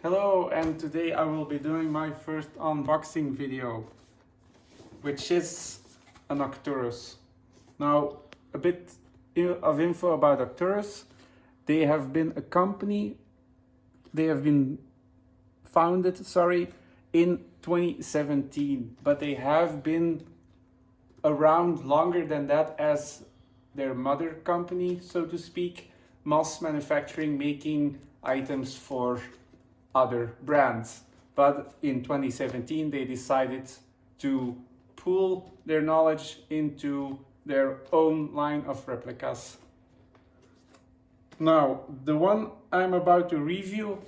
Hello, and today I will be doing my first unboxing video, which is an Arcturus. Now, a bit of info about Arcturus. They have been a company, they have been founded, in 2017, but they have been around longer than that as their mother company, so to speak, mass manufacturing, making items for other brands. But in 2017 they decided to pool their knowledge into their own line of replicas. Now, the one I'm about to review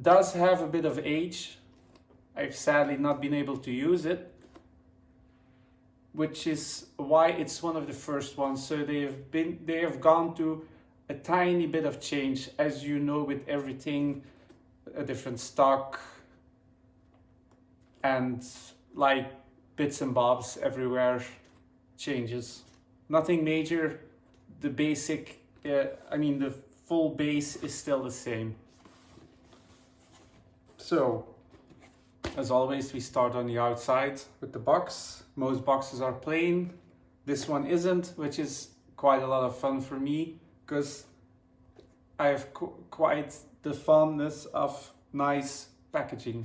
does have a bit of age. I've sadly not been able to use it, which is why it's one of the first ones. So they have gone to a tiny bit of change, as you know, with everything, a different stock and like bits and bobs everywhere changes. Nothing major. The basic, the full base is still the same. So, as always, we start on the outside with the box. Most boxes are plain. This one isn't, which is quite a lot of fun for me, because I have quite the fondness of nice packaging.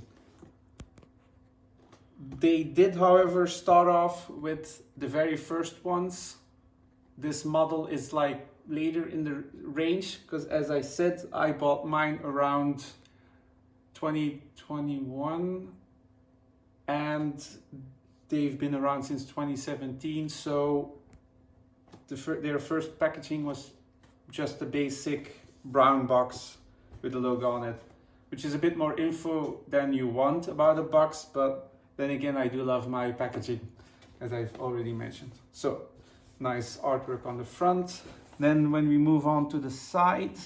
They did, however, start off with the very first ones. This model is like later in the range, because as I said, I bought mine around 2021 and they've been around since 2017. So their first packaging was just a basic brown box with a logo on it, which is a bit more info than you want about a box, but then again, I do love my packaging, as I've already mentioned. So, nice artwork on the front. Then when we move on to the side,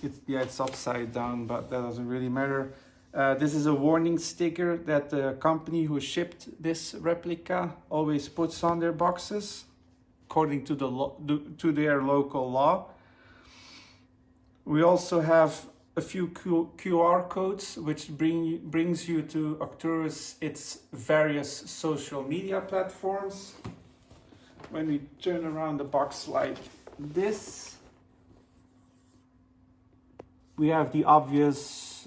it's upside down, but that doesn't really matter. This is a warning sticker that the company who shipped this replica always puts on their boxes, according to to their local law. We also have a few QR codes, which brings you to Arcturus, its various social media platforms. When we turn around the box like this, we have the obvious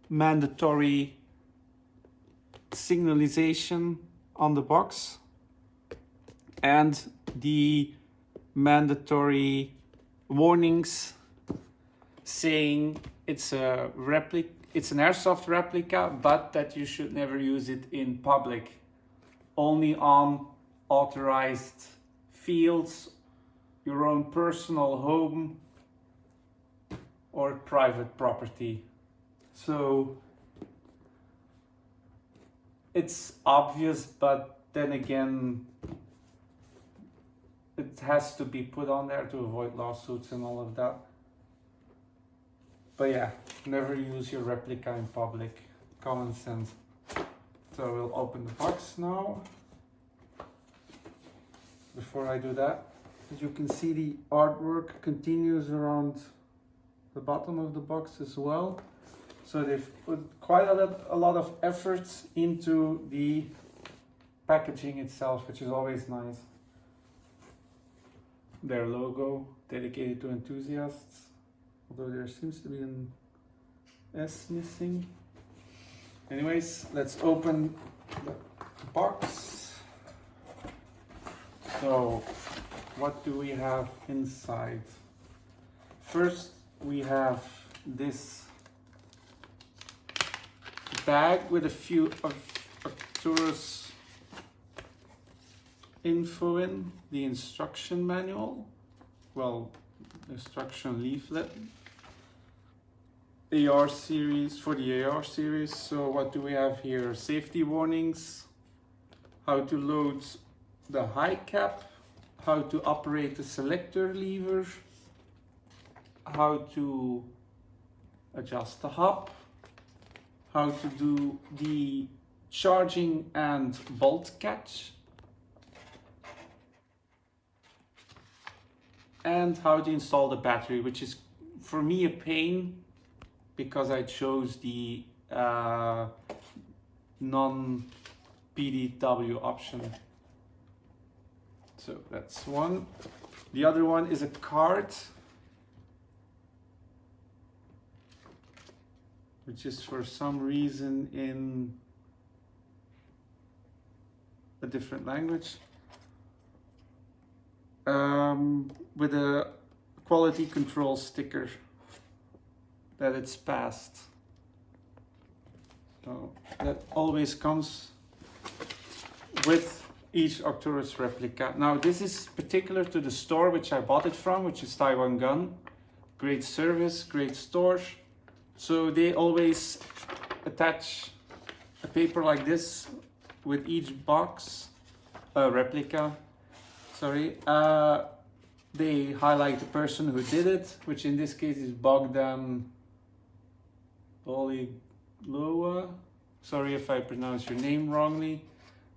mandatory signalization on the box and the mandatory warnings saying it's an Airsoft replica, but that you should never use it in public, only on authorized fields, your own personal home or private property. So it's obvious, but then again, it has to be put on there to avoid lawsuits and all of that. But yeah, never use your replica in public. Common sense. So we'll open the box now. Before I do that, as you can see, the artwork continues around the bottom of the box as well. So they've put quite a lot of effort into the packaging itself, which is always nice. Their logo, dedicated to enthusiasts, although there seems to be an S missing. Anyways, let's open the box. So, what do we have inside? First, we have this bag with a few of Arcturus info in, the instruction manual, instruction leaflet, AR series, for the AR series. So what do we have here? Safety warnings, how to load the high cap, how to operate the selector lever, how to adjust the hub, how to do the charging and bolt catch, and how to install the battery, which is for me a pain because I chose the non-PDW option. So that's one. The other one is a card, which is for some reason in a different language, with a quality control sticker that it's passed. So that always comes with each Arcturus replica. Now this is particular to the store which I bought it from, which is Taiwan Gun. Great service, great store. So they always attach a paper like this with each box, replica, sorry. They highlight the person who did it, which in this case is Bogdan Poliloa. Sorry if I pronounce your name wrongly.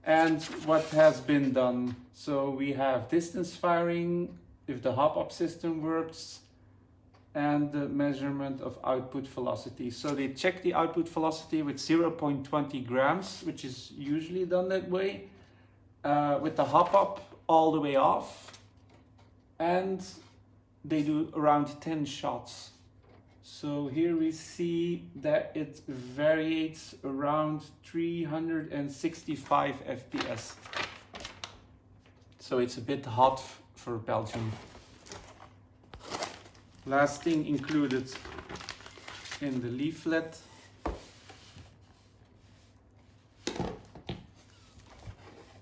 And what has been done. So we have distance firing, if the hop-up system works, and the measurement of output velocity. So they check the output velocity with 0.20 grams, which is usually done that way, with the hop-up all the way off. And they do around 10 shots. So here we see that it varies around 365 FPS. So it's a bit hot for Belgium. Last thing included in the leaflet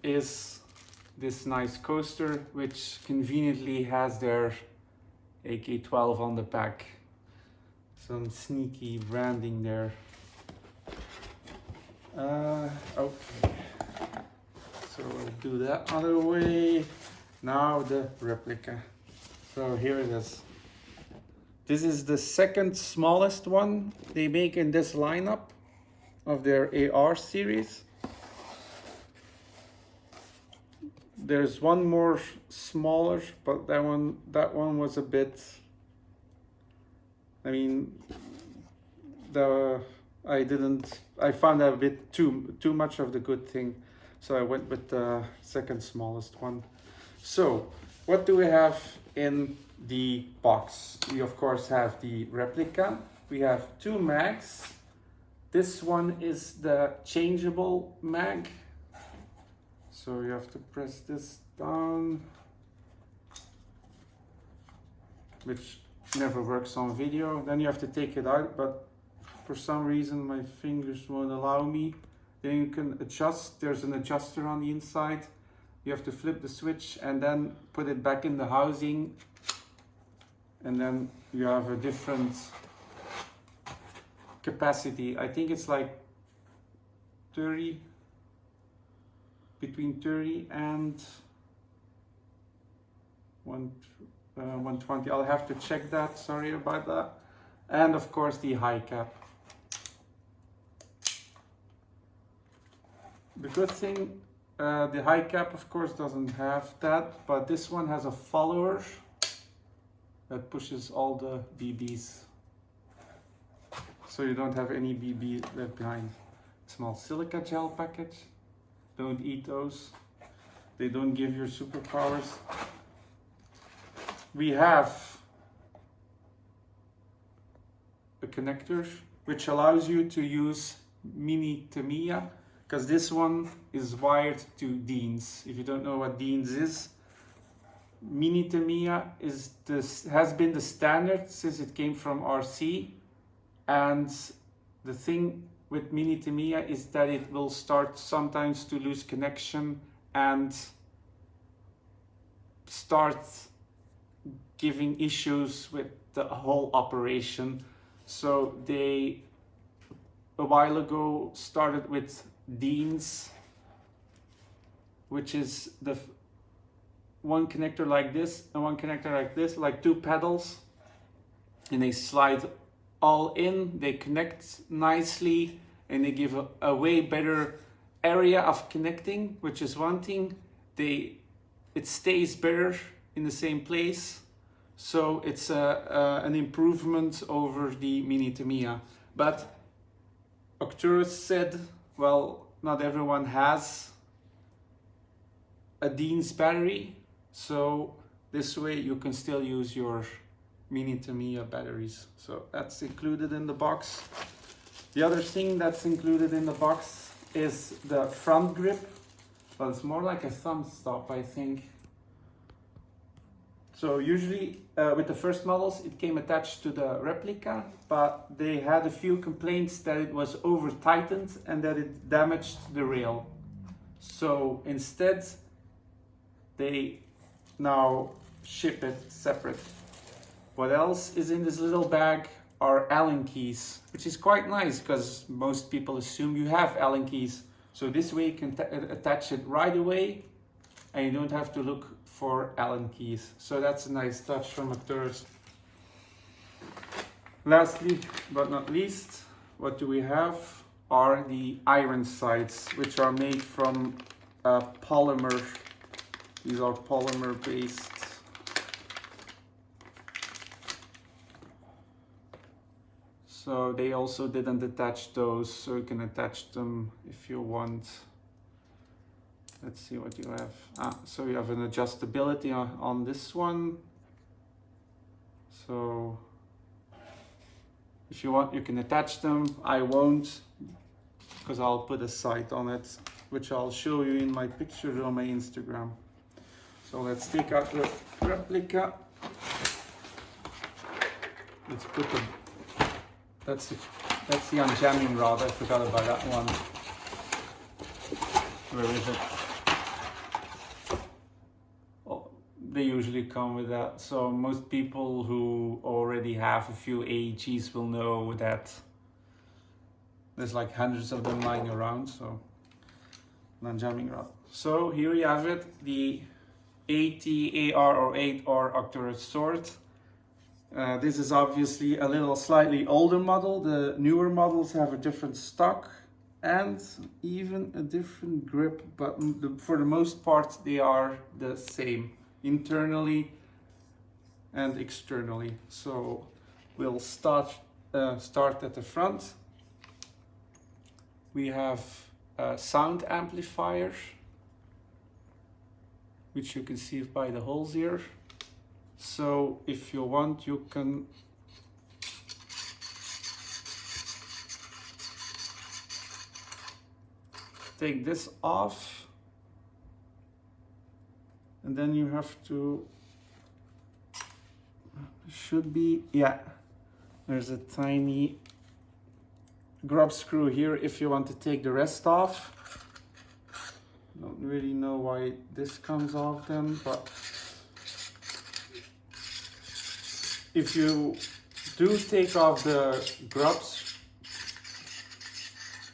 is this nice coaster, which conveniently has their AK-12 on the back. Some sneaky branding there. Okay, so we'll do that other way. Now the replica. So here it is. This is the second smallest one they make in this lineup of their AR series. There's one more smaller, but that one was a bit, I mean, I found that a bit too much of the good thing. So I went with the second smallest one. So what do we have in the box? We of course have the replica. We have two mags. This one is the changeable mag. So you have to press this down, which never works on video. Then you have to take it out, but for some reason my fingers won't allow me. Then you can adjust. There's an adjuster on the inside. You have to flip the switch and then put it back in the housing, and then you have a different capacity. I think it's like 30, between 30 and 120. I'll have to check that, sorry about that. And of course the high cap. The good thing, the high cap of course doesn't have that, but this one has a follower that pushes all the BBs. So you don't have any BB left behind. Small silica gel package. Don't eat those. They don't give you superpowers. We have a connector which allows you to use mini Tamiya, because this one is wired to Deans. If you don't know what Deans is, mini Tamiya has been the standard since it came from RC, and the thing with mini Tamiya is that it will start sometimes to lose connection and start giving issues with the whole operation. So they a while ago started with Deans, which is the one connector like this and one connector like this, like two pedals, and they slide all in, they connect nicely, and they give a way better area of connecting, which is one thing. It stays better in the same place. So it's an improvement over the Mini Tamiya. But Arcturus said, well, not everyone has a Dean's battery, so this way you can still use your Mini Tamiya batteries. So that's included in the box. The other thing that's included in the box is the front grip. Well, it's more like a thumb stop, I think. So usually with the first models it came attached to the replica, but they had a few complaints that it was over tightened and that it damaged the rail. So instead they now ship it separate. What else is in this little bag are Allen keys, which is quite nice because most people assume you have Allen keys. So this way you can attach it right away and you don't have to look for Allen keys. So that's a nice touch from Arcturus. Lastly but not least, what do we have are the iron sights, which are made from polymer. These are polymer based. So they also didn't attach those, so you can attach them if you want. Let's see what you have. So you have an adjustability on this one. So if you want, you can attach them. I won't, because I'll put a sight on it, which I'll show you in my pictures on my Instagram. So let's take out the replica. Let's put the, that's the unjamming rod. I forgot about that one. Where is it? Oh, they usually come with that. So most people who already have a few AEGs will know that there's like hundreds of them lying around. So non-jamming rod. So here you have it, the AT AR08 or Arcturus sword. This is obviously a little slightly older model. The newer models have a different stock and even a different grip, but for the most part they are the same internally and externally. So we'll start at the front. We have a sound amplifier, which you can see by the holes here. So if you want, you can take this off, and then you have to, should be, yeah, there's a tiny grub screw here if you want to take the rest off. Don't really know why this comes off then, but if you do take off the grubs,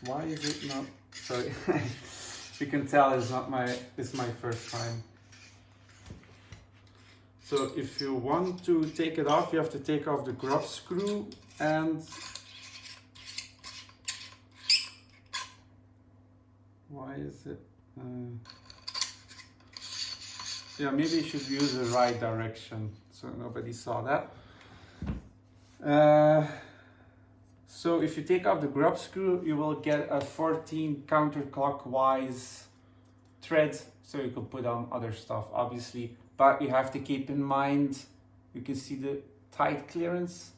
why is it not, sorry, you can tell it's my first time. So if you want to take it off, you have to take off the grub screw and why is it? Yeah, maybe you should use the right direction so nobody saw that. So if you take off the grub screw, you will get a 14 counterclockwise thread, so you can put on other stuff obviously, but you have to keep in mind, you can see the tight clearance.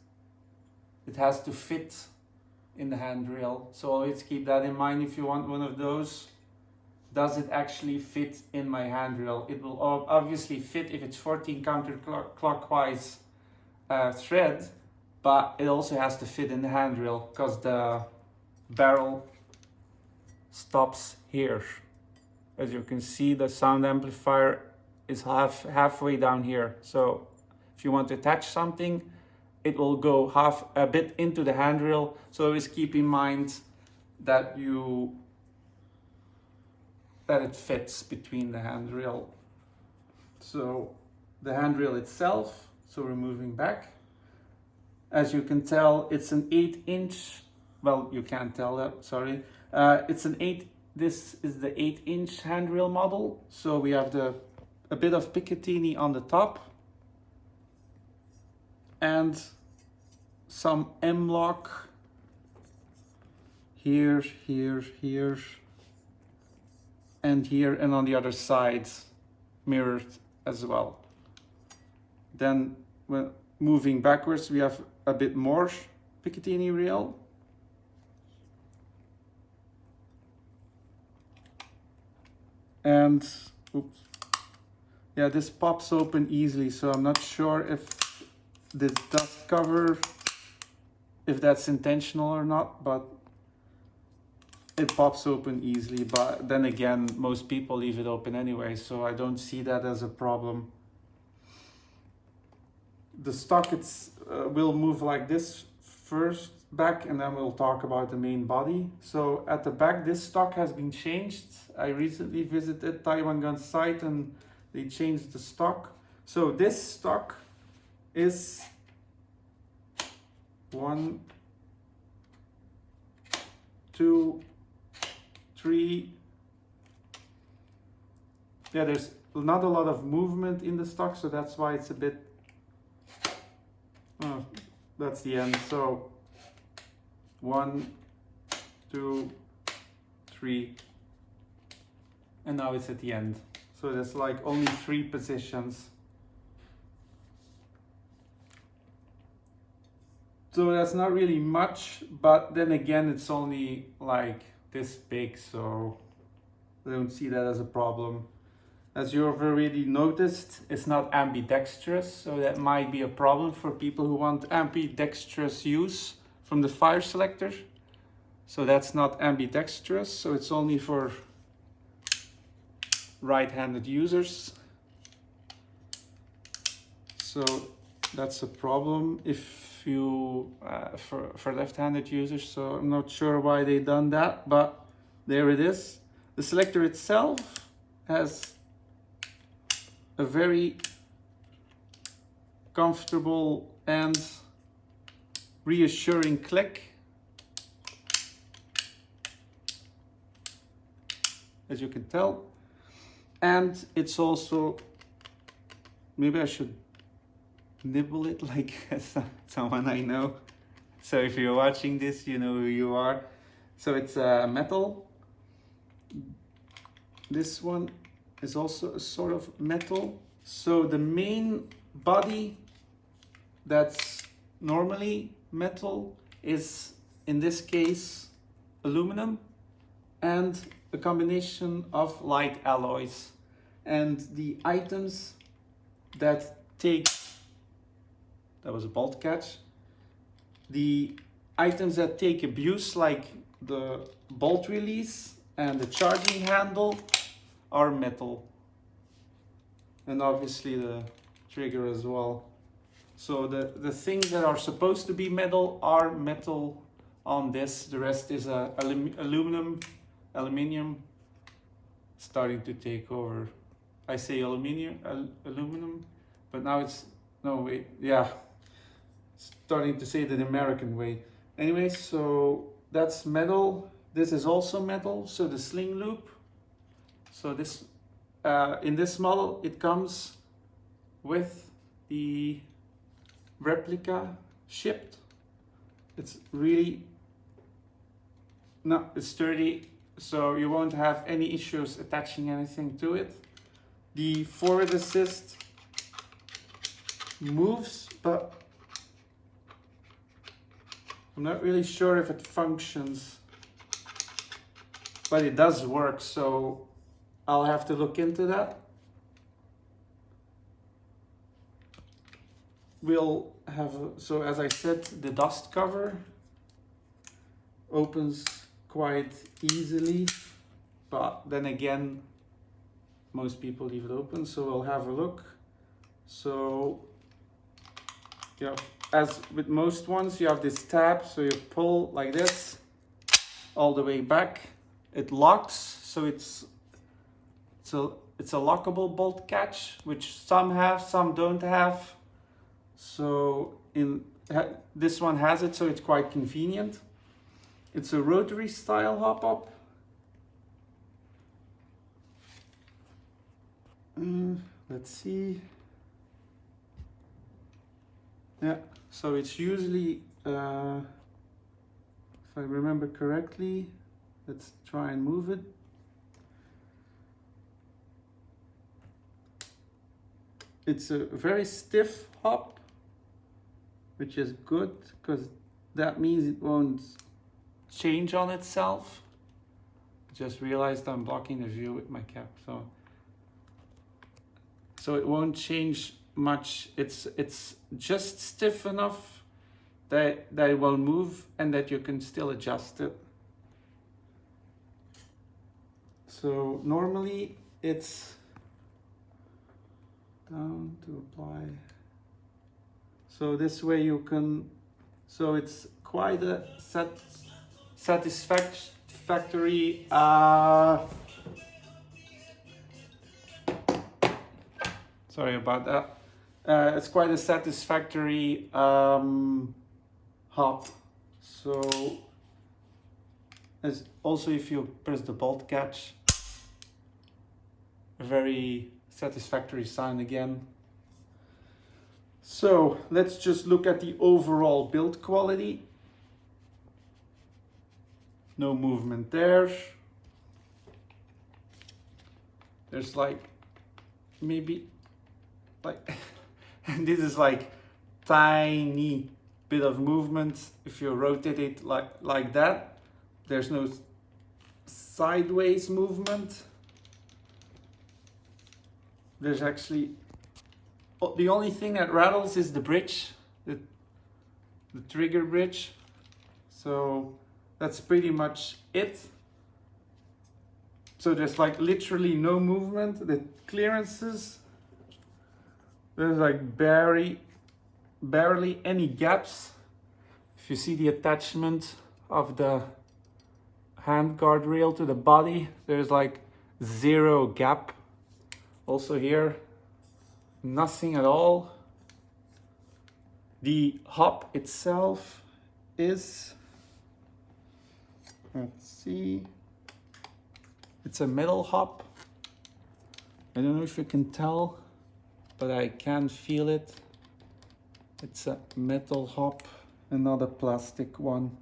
It has to fit in the handrail, so always keep that in mind if you want one of those. Does it actually fit in my handrail? It will obviously fit if it's 14 counterclockwise thread, but it also has to fit in the handrail because the barrel stops here. As you can see, the sound amplifier is halfway down here. So if you want to attach something, it will go a bit into the handrail. So always keep in mind that it fits between the handrail. So the handrail itself, so we're moving back. As you can tell, it's an 8-inch, well, you can't tell that, sorry. This is the 8-inch handrail model. So we have a bit of Picatinny on the top. and some mlock here, here, here, and here, and on the other side mirrored as well. Then when moving backwards, we have a bit more Picatinny rail. And oops, yeah, this pops open easily, so I'm not sure if this dust cover, if that's intentional or not, but it pops open easily. But then again, most people leave it open anyway, so I don't see that as a problem. The stock will move like this first back, and then we'll talk about the main body. So at the back, this stock has been changed. I recently visited Taiwan Gun's site and they changed the stock. So this stock is 1, 2, 3. Yeah, there's not a lot of movement in the stock, so that's why it's a bit, oh, that's the end. So 1, 2, 3, and now it's at the end. So there's like only 3 positions. So that's not really much, but then again, it's only like this big, so I don't see that as a problem. As you've already noticed, it's not ambidextrous, so that might be a problem for people who want ambidextrous use from the fire selector. So that's not ambidextrous, so it's only for right-handed users. So that's a problem if you for left-handed users. So I'm not sure why they done that, but there it is. The selector itself has a very comfortable and reassuring click, as you can tell. And it's also, maybe I should nibble it like someone I know. So if you're watching this, you know who you are. So it's metal. This one is also a sort of metal. So the main body that's normally metal is, in this case, aluminum and a combination of light alloys. And the items that take, that was a bolt catch, the items that take abuse, like the bolt release and the charging handle, are metal, and obviously the trigger as well. So the things that are supposed to be metal are metal on this. The rest is aluminum, starting to take over. I say aluminum, but now it's, no wait, yeah, starting to say it the American way. Anyway, so that's metal. This is also metal, so the sling loop. So this, in this model, it comes with the replica shipped. It's really, no, it's sturdy, so you won't have any issues attaching anything to it. The forward assist moves, but I'm not really sure if it functions, but it does work, so I'll have to look into that. We'll have, so as I said, the dust cover opens quite easily, but then again, most people leave it open, so we'll have a look. So yeah, as with most ones, you have this tab, so you pull like this all the way back. It locks, so it's a lockable bolt catch, which some have, some don't have. So this one has it, so it's quite convenient. It's a rotary style hop-up. Let's see. Yeah, so it's usually, if I remember correctly, let's try and move it. It's a very stiff hop, which is good because that means it won't change on itself. I just realized I'm blocking the view with my cap, so it won't change much. It's just stiff enough that it won't move and that you can still adjust it. So normally it's down to apply. So this way you can, so it's quite a satisfactory sorry about that. It's quite a satisfactory hop. So as also if you press the bolt catch, a very satisfactory sound again. So let's just look at the overall build quality. No movement there. There's like maybe like and this is like tiny bit of movement. If you rotate it like that, there's no sideways movement. There's actually the only thing that rattles is the bridge, the trigger bridge. So that's pretty much it. So there's like literally no movement. The clearances, there's like barely any gaps. If you see the attachment of the hand guardrail to the body, there's like 0 gap. Also here, nothing at all. The hop itself is, let's see, it's a metal hop. I don't know if you can tell, but I can feel it. It's a metal hop, another plastic one.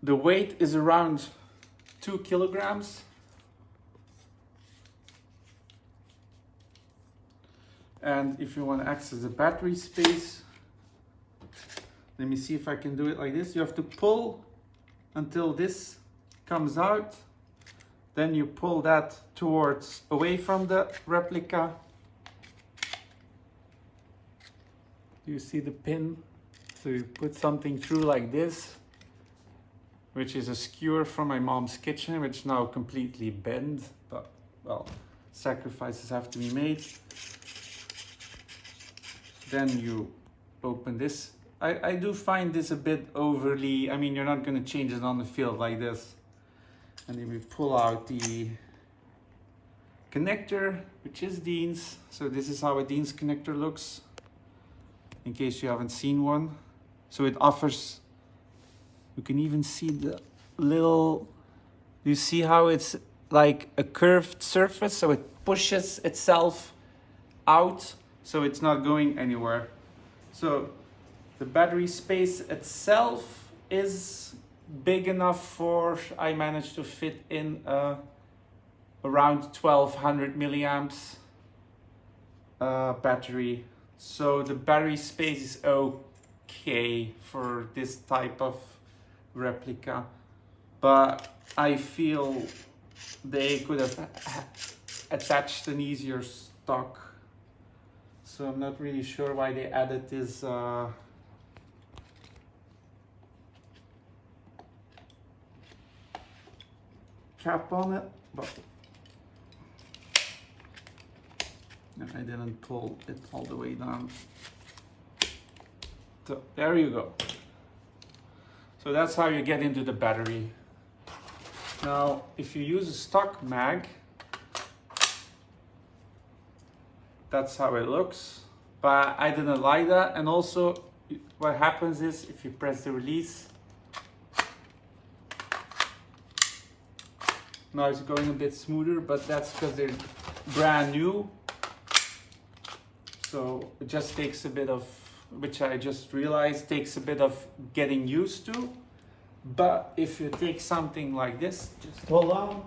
The weight is around 2 kilograms. And if you want to access the battery space, let me see if I can do it like this. You have to pull until this comes out. Then you pull that towards away from the replica. You see the pin? So you put something through like this, which is a skewer from my mom's kitchen, which is now completely bent, but well, sacrifices have to be made. Then you open this. I do find this a bit overly, I mean, you're not going to change it on the field like this. And then we pull out the connector, which is Dean's. So this is how a Dean's connector looks, in case you haven't seen one. So it offers, you can even see the little, you see how it's like a curved surface, so it pushes itself out, so it's not going anywhere. So the battery space itself is big enough for, I managed to fit in around 1200 milliamps battery. So the battery space is okay for this type of replica, but I feel they could have attached an easier stock. So I'm not really sure why they added this cap on it, but I didn't pull it all the way down. So there you go. So that's how you get into the battery. Now, if you use a stock mag, that's how it looks, but I didn't like that. And also what happens is if you press the release, now it's going a bit smoother, but that's because they're brand new. so it just takes a bit of, which I just realized takes a bit of getting used to. But if you take something like this, just hold on.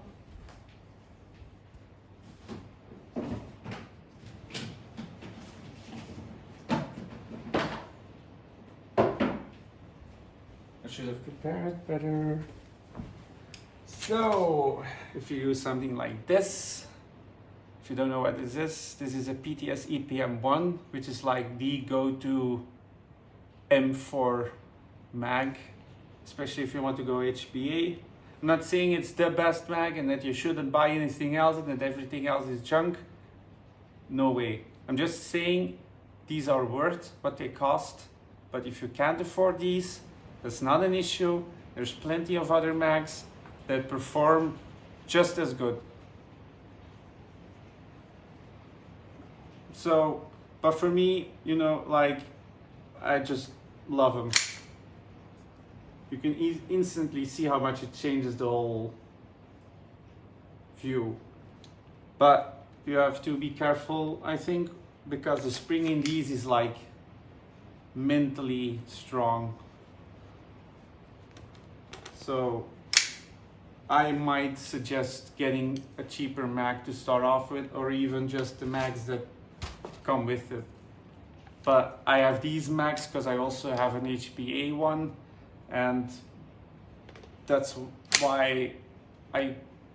I should have prepared better. So, if you use something like this, if you don't know what this is a PTS EPM1, which is like the go-to M4 mag, especially if you want to go HPA. I'm not saying it's the best mag and that you shouldn't buy anything else and that everything else is junk. No way. I'm just saying these are worth what they cost, but if you can't afford these, that's not an issue. There's plenty of other mags that perform just as good. So, but for me, you know, like, I just love them. You can instantly see how much it changes the whole view. But you have to be careful, I think, because the spring in these is like mentally strong. So I might suggest getting a cheaper mag to start off with, or even just the mags that come with it. But I have these mags because I also have an HPA one, and that's why I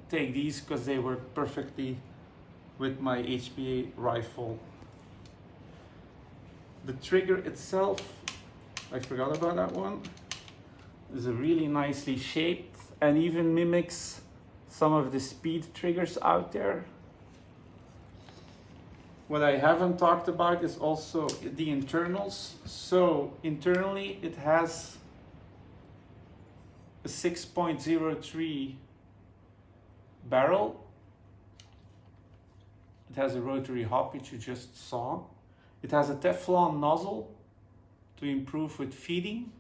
take these, because they work perfectly with my HPA rifle. The trigger itself, I forgot about that one, is a really nicely shaped and even mimics some of the speed triggers out there. What I haven't talked about is also the internals. So internally it has a 6.03 barrel. It has a rotary hop, which you just saw. It has a Teflon nozzle to improve with feeding.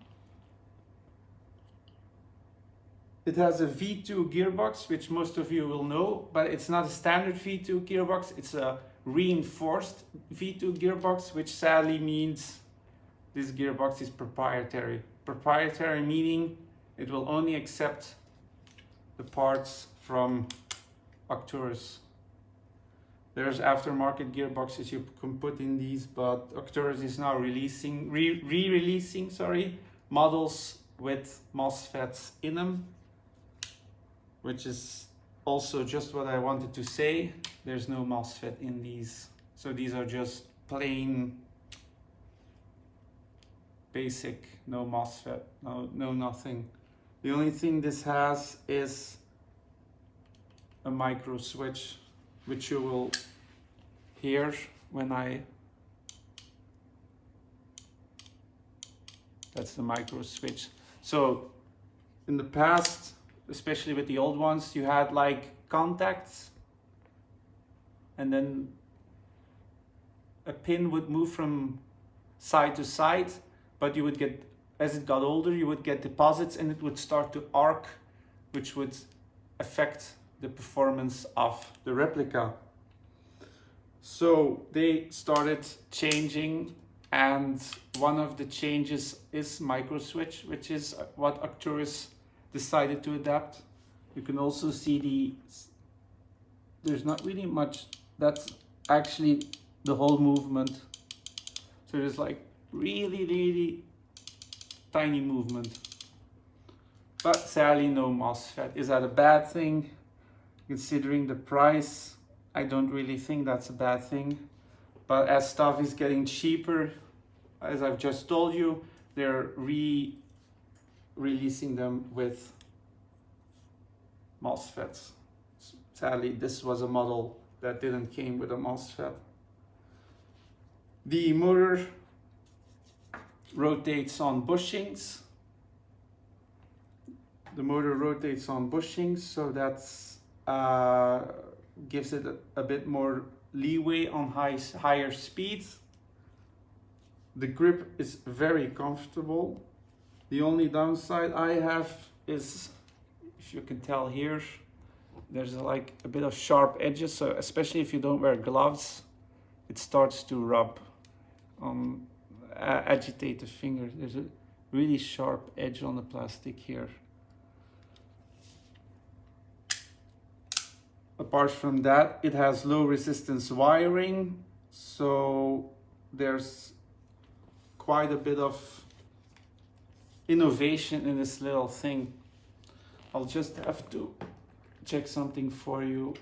It has a V2 gearbox, which most of you will know, but it's not a standard V2 gearbox. It's a reinforced V2 gearbox, which sadly means this gearbox is proprietary. Proprietary meaning it will only accept the parts from Arcturus. There's aftermarket gearboxes you can put in these, but Arcturus is now re-releasing models with MOSFETs in them, which is also just what I wanted to say. There's no MOSFET in these. So these are just plain, basic, no MOSFET, no nothing. The only thing this has is a micro switch, which you will hear when that's the micro switch. So in the past, especially with the old ones, you had like contacts, and then a pin would move from side to side, but you would get, as it got older, you would get deposits and it would start to arc, which would affect the performance of the replica. So they started changing, and one of the changes is micro switch, which is what Arcturus decided to adapt. You can also see there's not really much, that's actually the whole movement. So there's like really tiny movement. But sadly no MOSFET. Is that a bad thing? Considering the price, I don't really think that's a bad thing. But as stuff is getting cheaper, as I've just told you, they're releasing them with MOSFETs. Sadly, this was a model that didn't came with a MOSFET. The motor rotates on bushings. The motor rotates on bushings, so that's gives it a bit more leeway on higher speeds. The grip is very comfortable. The only downside I have is, if you can tell here, there's like a bit of sharp edges, so especially if you don't wear gloves, it starts to rub. on agitate the finger. There's a really sharp edge on the plastic here. Apart from that, it has low resistance wiring, so there's quite a bit of innovation in this little thing. I'll just have to check something for you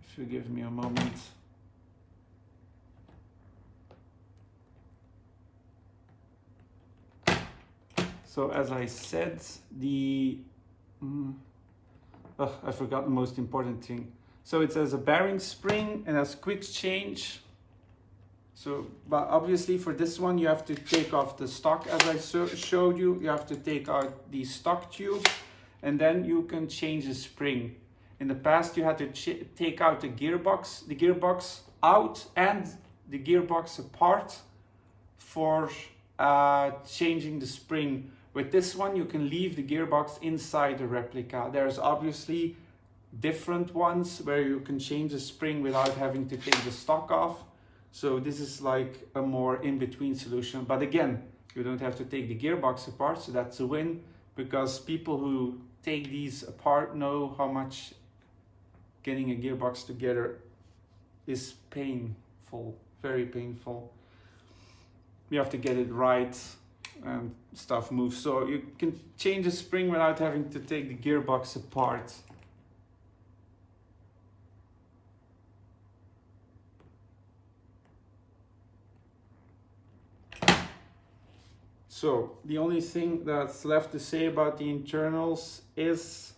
if you give me a moment. So as I said, I forgot the most important thing. So it has a bearing spring and has quick change. So, but obviously for this one you have to take off the stock, as I showed you. You have to take out the stock tube, and then you can change the spring. In the past you had to take out the gearbox out and the gearbox apart for changing the spring. With this one you can leave the gearbox inside the replica. There's obviously different ones where you can change the spring without having to take the stock off. So this is like a more in-between solution. But again, you don't have to take the gearbox apart, so that's a win, because people who take these apart know how much getting a gearbox together is painful, very painful. You have to get it right and stuff moves. So you can change the spring without having to take the gearbox apart. So the only thing that's left to say about the internals is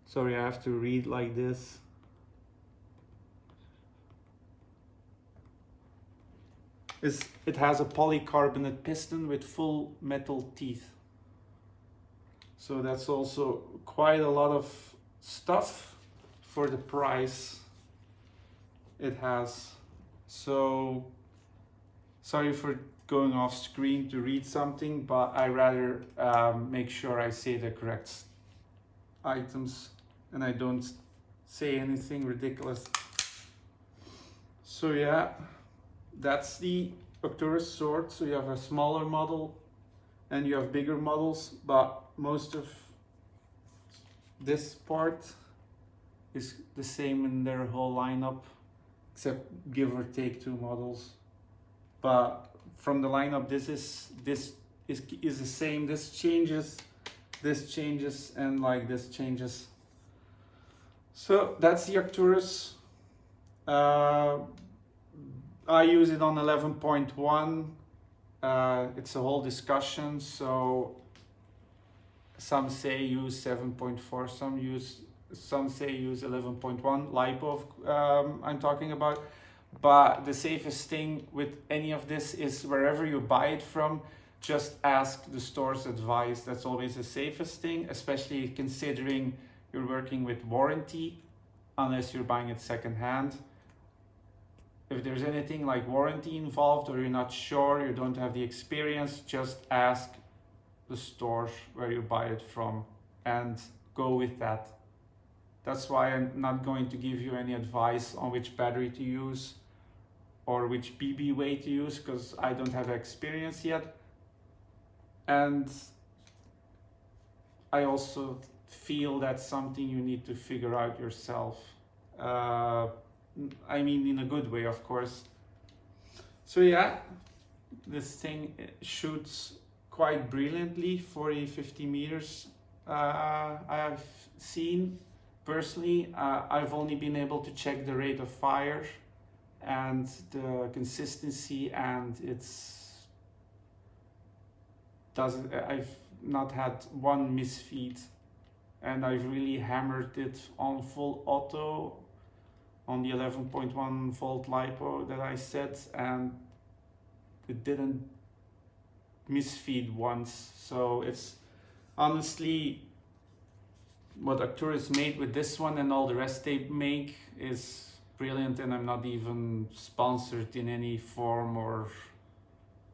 sorry, I have to read like this. It has a polycarbonate piston with full metal teeth. So that's also quite a lot of stuff for the price it has. So sorry for going off screen to read something, but I rather make sure I say the correct items and I don't say anything ridiculous. So yeah, that's the Arcturus sword. So you have a smaller model and you have bigger models, but most of this part is the same in their whole lineup, except give or take 2 models. But from the lineup, this is the same. This changes, and like this changes. So that's the Arcturus. I use it on 11.1. It's a whole discussion. So some say use 7.4, some say use 11.1 LiPo. I'm talking about. But the safest thing with any of this is wherever you buy it from, just ask the store's advice. That's always the safest thing, especially considering you're working with warranty, unless you're buying it secondhand. If there's anything like warranty involved or you're not sure, you don't have the experience, just ask the store where you buy it from and go with that. That's why I'm not going to give you any advice on which battery to use or which BB weight to use, because I don't have experience yet. And I also feel that's something you need to figure out yourself. I mean, in a good way, of course. So yeah, this thing shoots quite brilliantly, 40-50 meters. I have seen personally, I've only been able to check the rate of fire and the consistency, and I've not had one misfeed, and I've really hammered it on full auto on the 11.1 volt LiPo that I set, and it didn't misfeed once. So it's honestly, what Arcturus made with this one and all the rest they make is brilliant, and I'm not even sponsored in any form or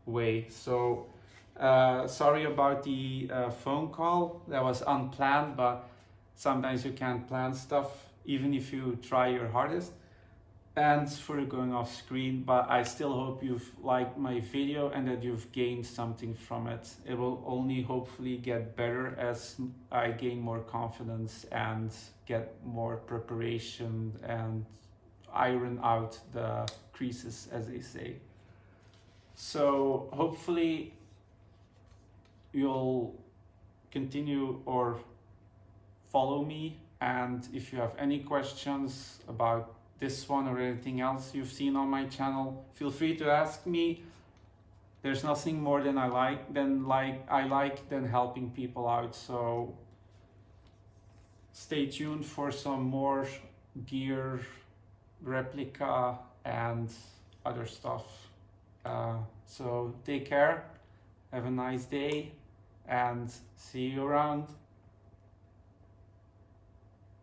way. So sorry about the phone call. That was unplanned, but sometimes you can't plan stuff even if you try your hardest. and for going off screen, but I still hope you've liked my video and that you've gained something from it. It will only hopefully get better as I gain more confidence and get more preparation and iron out the creases, as they say. So hopefully you'll continue or follow me, and if you have any questions about this one or anything else you've seen on my channel, feel free to ask me. There's nothing more than I like than helping people out, so stay tuned for some more gear, replica and other stuff. So take care, have a nice day, and see you around.